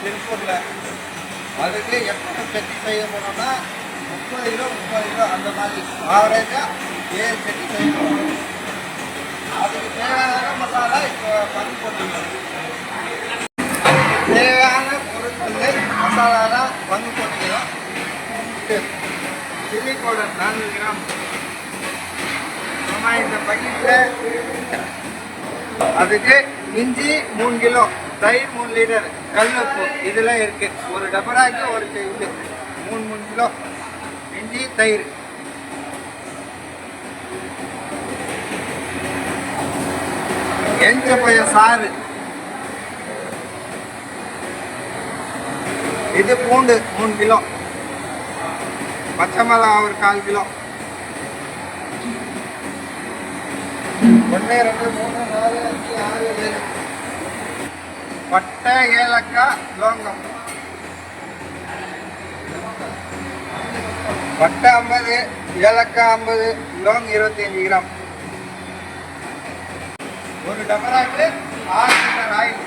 திருப்பூரில். அதுக்கு எத்தனை சட்டி செய்ய போனோம்னா 30 கிலோ அந்த மாதிரி ஆவரேஜாக 7 சட்டி செய்ய போகணும். அதுக்கு தேவையான மசாலா இப்போ பண்ணி போட்டுக்கணும். தேவையான பொருட்கள் மசாலாலாம் பங்கு போட்டுக்கலாம். Chilli powder 400 gram. நம்ம இந்த பக்கெட்டில் அதுக்கு இஞ்சி 3 கிலோ, தயிர் 3 லிட்டர், கல்லுப்பு இதெல்லாம் இருக்குது. ஒரு டபராக்கு ஒரு இது 3 கிலோ இஞ்சி, தயிர். எஞ்ச பைய சாறு, இது பூண்டு 3 கிலோ, பச்சை மிளகா ஒரு 1/4 கிலோ, 1 2 3 4 5 6 7 பட்டை, ஏலக்காய், லவங்கம். பட்டை 50, ஏலக்காய் 50, லவங்கம் 25 கிராம். ஒரு டபராக்கு 6 லிட்டர் ஆயில்.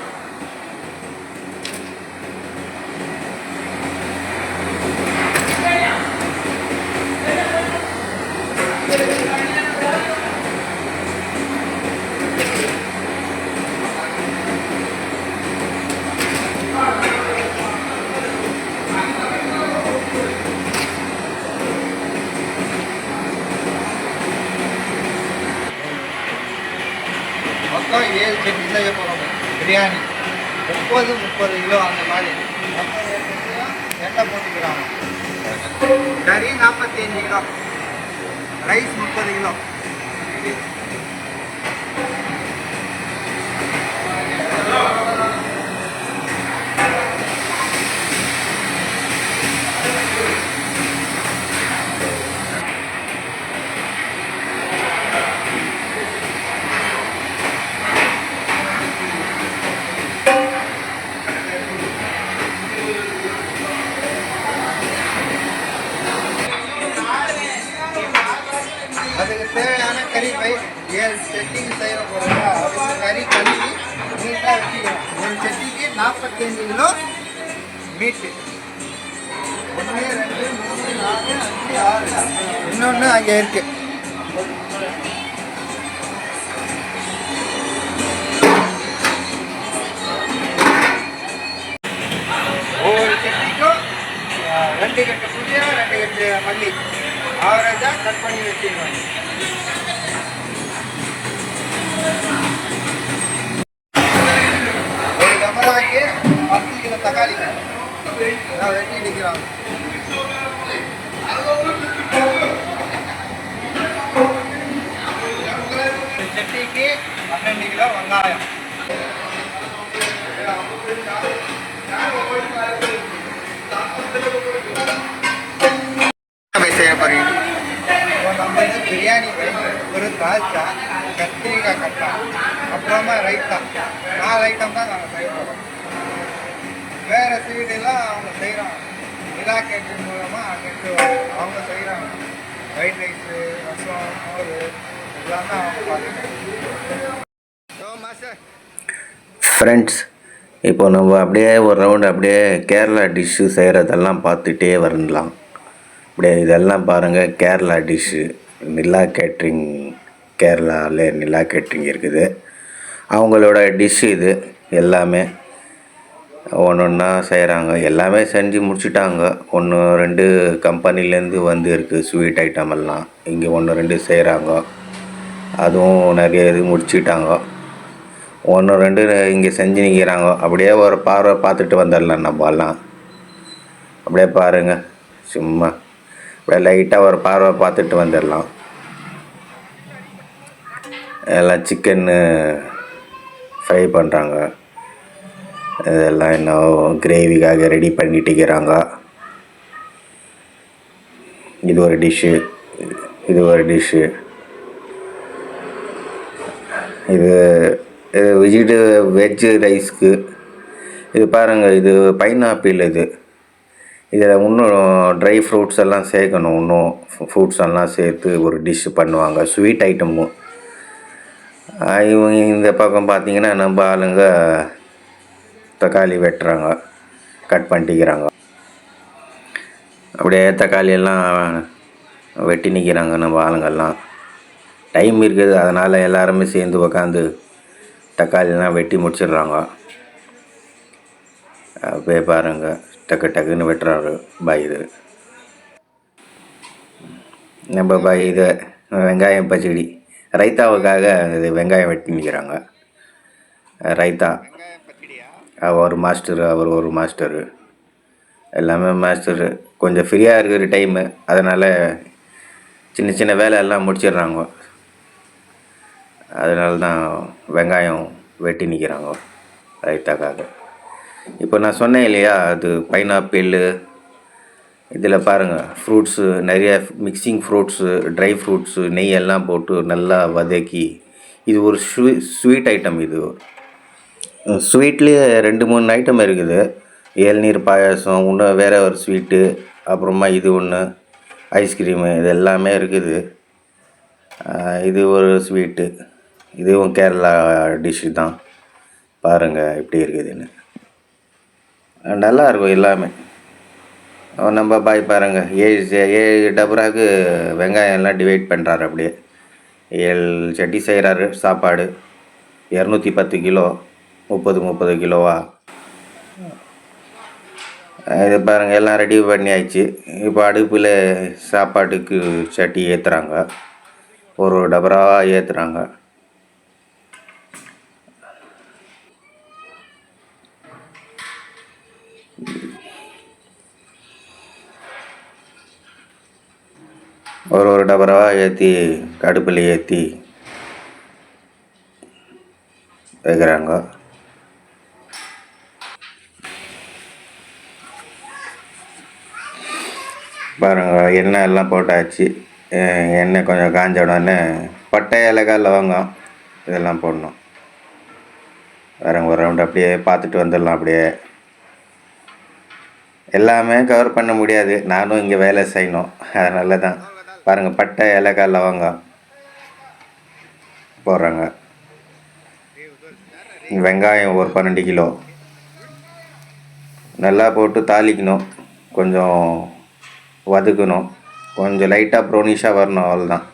மொத்தம் 7 சட்டி செய்ய போகிறோம். பிரியாணி 30 கிலோ அந்த மாதிரி. மொத்தம் 7 சட்டியும் எண்ணெய் போட்டுக்கிறாங்க. கறி 45 கிலோ, ரைஸ் 30 கிலோ. அதுக்கு தேவையான கறி பை 7 சட்டிக்கு செய்ய போகிறோம். அதுக்கு கறி கழுவி நீட்டாக வச்சுக்கணும். ஒரு சட்டிக்கு 45 கிலோ மீட்டு. 1 2 3 4 5 6 இன்னொன்று அங்கே இருக்கு. ஒவ்வொரு சட்டிக்கும் 2 கட்டு புதியா, 2 கட்டு மல்லி ஆவரேஜாக கட் பண்ணி வச்சுக்கணும். ஒரு டபராக்கு 10 கிலோ தக்காளி வெட்டி நிற்கிறாங்க. சட்டிக்கு 12 கிலோ வெங்காயம். செய்ய போறீங்க. நம்ம பிரியாணி ஒரு தால்ச்சா, கத்திரிக்காய் கட்டா, அப்புறமா ரைத்தா, 4 ஐட்டம் தான் நாங்கள் செய்ய போகிறோம். வேறு ஸ்வீட்டெல்லாம் அவங்க செய்கிறாங்க. நிலா கேட்டரிங் மூலமாக அங்கிட்டு அவங்க செய்கிறாங்க. ஒயிட் ரைஸு, ரசம், மோர் இதெல்லாம் தான் அவங்க பார்த்துக்கிறாங்க. ஃப்ரெண்ட்ஸ், இப்போ நம்ம அப்படியே ஒரு ரவுண்டு அப்படியே கேரளா டிஷ்ஷு செய்கிறதெல்லாம் பார்த்துட்டே வரலாம். அப்படியே இதெல்லாம் பாருங்கள், கேரளா டிஷ்ஷு. நிலா கேட்ரிங், கேரளாவில் நிலா கேட்ரிங் இருக்குது. அவங்களோட டிஷ்ஷு இது எல்லாமே ஒன்று ஒன்றா செய்கிறாங்க. எல்லாமே செஞ்சு முடிச்சுட்டாங்க. 1 2 கம்பெனிலேருந்து வந்து இருக்குது ஸ்வீட் ஐட்டம் எல்லாம். இங்கே 1 2 செய்கிறாங்க. அதுவும் நிறைய இது முடிச்சுட்டாங்க. 1 2 இங்கே செஞ்சு நிற்கிறாங்க. அப்படியே ஒரு பார்வை பார்த்துட்டு வந்துடலாம் நம்ம எல்லாம். அப்படியே பாருங்கள், சும்மா அப்படியே லைட்டாக ஒரு பார்வை பார்த்துட்டு வந்துடலாம். எல்லாம் சிக்கன்னு ஃப்ரை பண்ணுறாங்க. இதெல்லாம் இன்னும் கிரேவிக்காக ரெடி பண்ணிட்டு இருக்கிறாங்க. இது ஒரு டிஷ்ஷு, இது ஒரு டிஷ்ஷு. இது வெஜ்ஜு ரைஸ்க்கு. இது பாருங்கள், இது பைனாப்பிள். இதில் இன்னும் ட்ரை ஃப்ரூட்ஸ் எல்லாம் சேர்க்கணும். இன்னும் ஃப்ரூட்ஸ் எல்லாம் சேர்த்து ஒரு டிஷ்ஷு பண்ணுவாங்க, ஸ்வீட் ஐட்டமும். இவங்க இந்த பக்கம் பார்த்திங்கன்னா நம்ம ஆளுங்க தக்காளி வெட்டுறாங்க, கட் பண்ணிக்கிறாங்க. அப்படியே தக்காளியெல்லாம் வெட்டி நிற்கிறாங்க நம்ம ஆளுங்கள்லாம். டைம் இருக்குது, அதனால் எல்லாருமே சேர்ந்து உக்காந்து தக்காளியெல்லாம் வெட்டி முடிச்சிடுறாங்க. அப்படியே பாருங்கள், டக்கு டக்குன்னு வெட்டுறாரு பாய். இது நம்ம பாய் இது வெங்காயம் பச்சடி ரைத்தாவுக்காக இது வெங்காயம் வெட்டி நிற்கிறாங்க. ரைத்தா ஒரு மாஸ்டரு, அவர் ஒரு மாஸ்டரு, எல்லாமே மாஸ்டரு. கொஞ்சம் ஃப்ரீயாக இருக்கிற டைமு, அதனால் சின்ன சின்ன வேலை எல்லாம் முடிச்சிடுறாங்க. அதனால தான் வெங்காயம் வெட்டி நிற்கிறாங்க ரைத்தாக்காக. இப்போ நான் சொன்னேன் இல்லையா, அது பைனாப்பிள், இதில் பாருங்கள் ஃப்ரூட்ஸு நிறைய மிக்சிங் ஃப்ரூட்ஸு, ட்ரை ஃப்ரூட்ஸு, நெய் எல்லாம் போட்டு நல்லா வதக்கி, இது ஒரு ஸ்வீட் ஐட்டம். இது ஸ்வீட்லேயே 2-3 ஐட்டம் இருக்குது. இளநீர் பாயாசம், இன்னும் வேறு ஒரு ஸ்வீட்டு, அப்புறமா இது ஒன்று ஐஸ்கிரீமு, இது எல்லாமே இருக்குது. இது ஒரு ஸ்வீட்டு, இதுவும் கேரளா டிஷ்ஷு தான். பாருங்கள் எப்படி இருக்குதுன்னு, நல்லாயிருக்கும் எல்லாமே. நம்ம பாய் பாருங்கள், 7 டபராக்கு வெங்காயம் எல்லாம் டிவைட் பண்ணுறாரு. அப்படியே 7 சட்டி செய்கிறாரு சாப்பாடு. 210 கிலோ, 30 கிலோவா. இது பாருங்கள், எல்லாம் ரெடி பண்ணியாச்சு. இப்போ அடுப்பில் சாப்பாட்டுக்கு சட்டி ஏற்றுறாங்க, ஒரு டபராக ஏற்றுறாங்க. ஒரு டபராக ஏற்றி அடுப்பில் ஏற்றி வைக்கிறாங்க. பாருங்கள், எண்ணெய் எல்லாம் போட்டாச்சு. எண்ணெய் கொஞ்சம் காஞ்ச உடனே பட்டை, ஏலக்காய், லவங்கம் இதெல்லாம் போடணும். பாருங்கள், ஒரு ரவுண்டு அப்படியே பார்த்துட்டு வந்துடலாம். அப்படியே எல்லாமே கவர் பண்ண முடியாது, நானும் இங்கே வேலை செய்யணும், அதனால தான். பாருங்கள், பட்டை, ஏலக்காய், லவங்கம் போடுறாங்க. வெங்காயம் ஒரு 12 கிலோ நல்லா போட்டு தாளிக்கணும், கொஞ்சம் வதக்கணும், கொஞ்சம் லைட்டாக ப்ரௌனிஷாக வரணும், அவ்வளோதான்.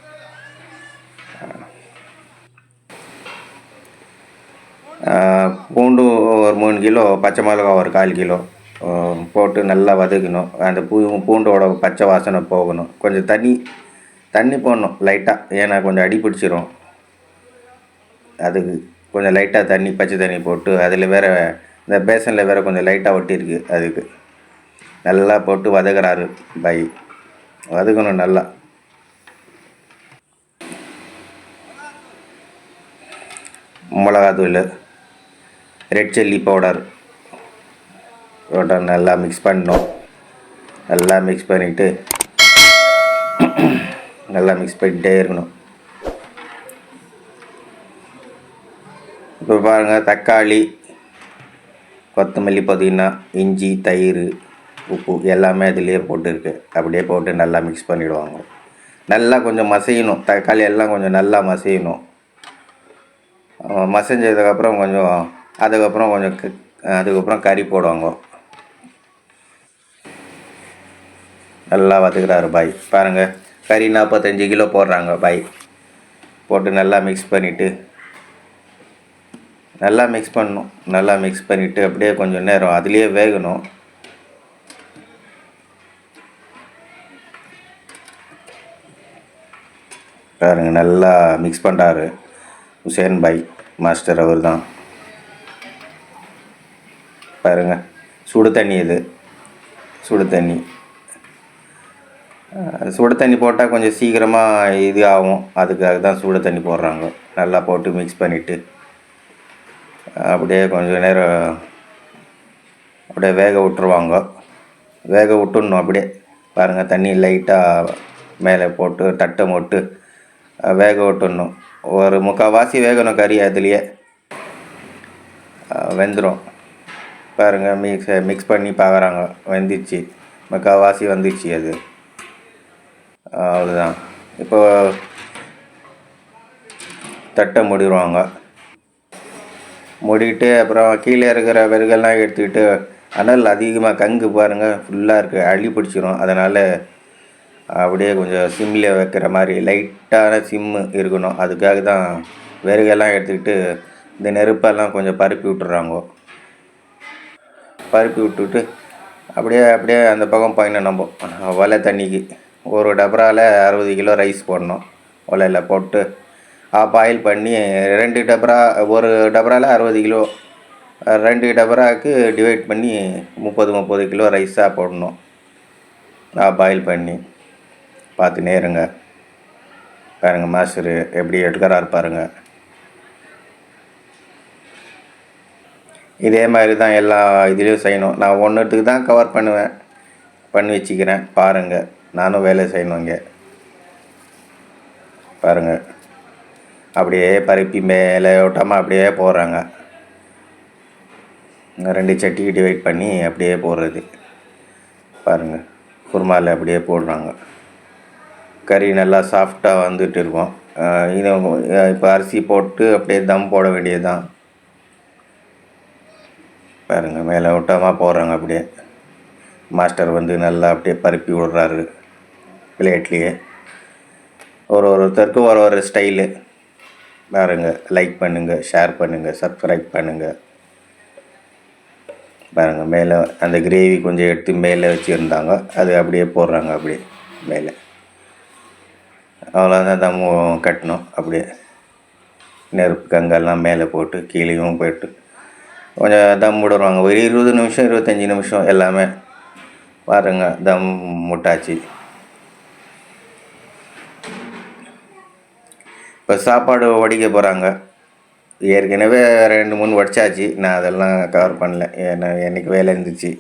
பூண்டு ஒரு 3 கிலோ, பச்சை மிளகா ஒரு 1/4 கிலோ போட்டு நல்லா வதக்கணும். அந்த பூண்டோட பச்சை வாசனை போகணும். கொஞ்சம் தண்ணி போடணும் லைட்டாக, ஏன்னா கொஞ்சம் அடி பிடிச்சிரும். அதுக்கு கொஞ்சம் லைட்டாக தண்ணி, பச்சை தண்ணி போட்டு, அதில் வேறு இந்த பேசனில் வேறு கொஞ்சம் லைட்டாக ஒட்டியிருக்கு, அதுக்கு நல்லா போட்டு வதக்குறாரு பாய். வதக்கணும் நல்லா. மிளகாத்தூள், ரெட் சில்லி பவுடர் போட்டு நல்லா மிக்ஸ் பண்ணணும். நல்லா மிக்ஸ் பண்ணிவிட்டு நல்லா மிக்ஸ் பண்ணிகிட்டே இருக்கணும். இப்போ பாருங்கள், தக்காளி, கொத்தமல்லி, புதினா, இஞ்சி, தயிர், உப்பு எல்லாமே அதிலே போட்டுருக்கு. அப்படியே போட்டு நல்லா மிக்ஸ் பண்ணிவிடுவாங்க. நல்லா கொஞ்சம் மசியணும், தக்காளி எல்லாம் கொஞ்சம் நல்லா மசியணும். மசிஞ்சதுக்கப்புறம் அதுக்கப்புறம் கறி போடுவாங்க. நல்லா வதக்குறாரு பாய். பாருங்கள், கறி 45 கிலோ போடுறாங்க பாய். போட்டு நல்லா மிக்ஸ் பண்ணிவிட்டு நல்லா மிக்ஸ் பண்ணணும். நல்லா மிக்ஸ் பண்ணிவிட்டு அப்படியே கொஞ்சம் நேரம் அதுலேயே வேகணும். பாருங்க, நல்லா மிக்ஸ் பண்ணுறாரு ஹுசேன் பாய் மாஸ்டர், அவர் தான். பாருங்கள், சுடு தண்ணி, இது சுடு தண்ணி போட்டால் கொஞ்சம் சீக்கிரமாக இது ஆகும், அதுக்காக தான் சுடு தண்ணி போடுறாங்க. நல்லா போட்டு மிக்ஸ் பண்ணிவிட்டு அப்படியே கொஞ்சம் நேரம் அப்படியே வேக விட்டுடணும். அப்படியே பாருங்கள், தண்ணி லைட்டாக மேலே போட்டு தட்டை போட்டு வேக விட்டுடணும். ஒரு 3/4 வேகணும் கறி, அதுலேயே வெந்துடும். பாருங்கள், மிக்ஸ் பண்ணி பார்க்குறாங்க, வெந்துச்சு, 3/4 வந்துடுச்சு. அது அவ்வளோதான். இப்போ தட்டை மூடிடுவாங்க. மூடிட்டு அப்புறம் கீழே இருக்கிற விறகெல்லாம் எடுத்துக்கிட்டு அனல் அதிகமாக கங்கு பாருங்கள் ஃபுல்லாக இருக்குது, அள்ளி பிடிச்சிரும். அதனால் அப்படியே கொஞ்சம் சிம்மில் வைக்கிற மாதிரி லைட்டான சிம்மு இருக்கணும். அதுக்காக தான் விறகெல்லாம் எடுத்துக்கிட்டு இந்த நெருப்பெல்லாம் கொஞ்சம் பரப்பி விட்டுறாங்கோ. பரப்பி விட்டுட்டு அப்படியே அப்படியே அந்த பக்கம் போயிடணும். நம்ம ஒலை தண்ணிக்கு ஒரு டபராவில் 60 கிலோ ரைஸ் போடணும். ஒலையில் போட்டு பாயில் பண்ணி 2 டபரா, ஒரு டபராவில் 60 கிலோ, 2 டபராவுக்கு டிவைட் பண்ணி 30 கிலோ ரைஸாக போடணும். பாயில் பண்ணி பார்த்துனே இருங்க. பாருங்கள் மாஸ்டரு எப்படி எடுக்கிறாரு பாருங்கள். இதே மாதிரி தான் எல்லா இதுலேயும் செய்யணும். நான் ஒன்றுத்துக்கு தான் கவர் பண்ணி வச்சுக்கிறேன். பாருங்கள், நானும் வேலை செய்யணும் இங்கே. பாருங்கள், அப்படியே பருப்பி மேலே ஓட்டாமல் அப்படியே போடுறாங்க. 2 சட்டிக்கு டிவைட் பண்ணி அப்படியே போடுறது. பாருங்கள், குருமாவில் அப்படியே போடுறாங்க. கறி நல்லா சாஃப்டாக வந்துட்டு இருக்கும். இது இப்போ அரிசி போட்டு அப்படியே தம் போட வேண்டியது தான். பாருங்கள், மேலே ஓட்டமாக போடுறாங்க. அப்படியே மாஸ்டர் வந்து நல்லா அப்படியே பருப்பி விடுறாரு பிளேட்லேயே. ஒருத்தருக்கும் ஒரு ஸ்டைலு. பாருங்கள், லைக் பண்ணுங்கள், ஷேர் பண்ணுங்கள், சப்ஸ்கிரைப் பண்ணுங்கள். பாருங்கள், மேலே அந்த கிரேவி கொஞ்சம் எடுத்து மேலே வச்சுருந்தாங்க, அது அப்படியே போடுறாங்க. அப்படியே மேலே அவ்வளோதான் தம் கட்டணும். அப்படியே நெருப்பு கங்கெல்லாம் மேலே போட்டு கீழேயும் போய்ட்டு கொஞ்சம் தம் விடுவாங்க. ஒரு 20 நிமிஷம் 25 நிமிஷம் எல்லாமே. பாருங்க, தம் முட்டாச்சு. இப்போ சாப்பாடு வடிக்க போகிறாங்க. ஏற்கனவே 2-3 வடிச்சாச்சு. நான் அதெல்லாம் கவர் பண்ணல, ஏன்னா என்றைக்கு வேலை இருந்துச்சு.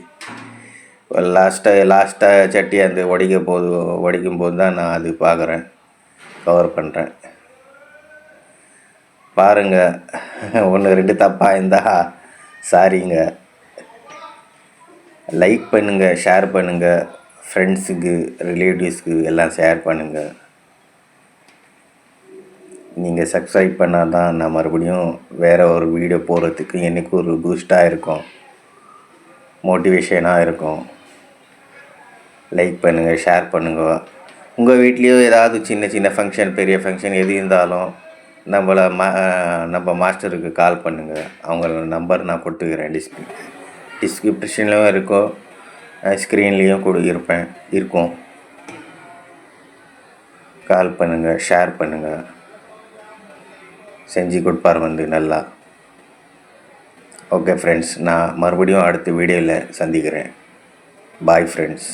லாஸ்ட்டாக சட்டி அந்த வடிக்கும் போது தான் நான் அது பார்க்குறேன், கவர் பண்ணுறேன். பாருங்கள், 1-2 தப்பாக இருந்தால் சாரிங்க. லைக் பண்ணுங்கள், ஷேர் பண்ணுங்கள், ஃப்ரெண்ட்ஸுக்கு ரிலேட்டிவ்ஸுக்கு எல்லாம் ஷேர் பண்ணுங்கள். நீங்கள் சப்ஸ்கிரைப் பண்ணால் தான் நான் மறுபடியும் வேறு ஒரு வீடியோ போடுறதுக்கு எனக்கு ஒரு பூஸ்ட்டாக இருக்கும், மோட்டிவேஷனாக இருக்கும். லைக் பண்ணுங்கள், ஷேர் பண்ணுங்கள். உங்கள் வீட்லேயும் ஏதாவது சின்ன சின்ன ஃபங்க்ஷன், பெரிய ஃபங்க்ஷன் எது இருந்தாலும் நம்ம மாஸ்டருக்கு கால் பண்ணுங்கள். அவங்க நம்பர் நான் கொடுத்துக்கிறேன். டிஸ்கிரிப்ஷன்லையும் இருக்கும், ஸ்க்ரீன்லேயும் இருக்கும். கால் பண்ணுங்கள், ஷேர் பண்ணுங்கள். செஞ்சு கொடுப்பார் வந்து நல்லா. ஓகே ஃப்ரெண்ட்ஸ், நான் மறுபடியும் அடுத்த வீடியோவில் சந்திக்கிறேன். Bye friends.